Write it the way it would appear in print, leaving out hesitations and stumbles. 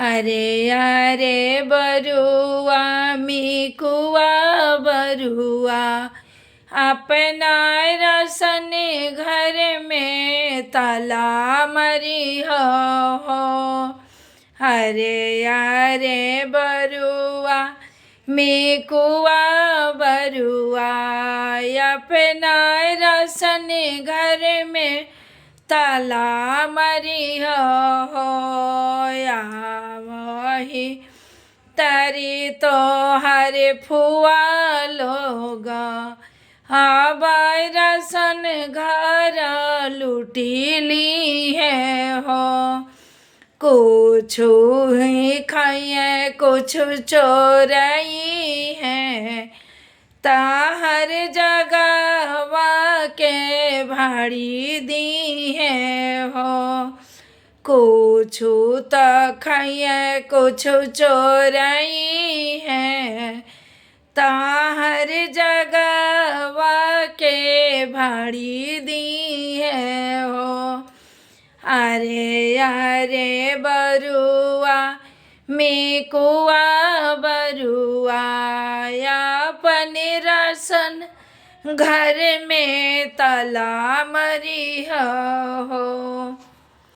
अरे अरे बरुआ मिकुआ बरुआ अपना रसन घर में ताला मरी हो। अरे अरे बरुआ मिकुआ बरुआ अपना रसन घर में ताला मरी हो। या वही तरी तो हरे फुआ लोग रसन घर लुटी ली है हो। कुछ ही खाइए कुछ चोरई है ताहर जगह के भाड़ी दी है हो। कुछ तो खाइए कुछ चोरई है ताहर जगह के भाड़ी दी है हो। अरे अरे बरुआ मिकुआ बरुआ अपने रसन घर में ताला मरी हो।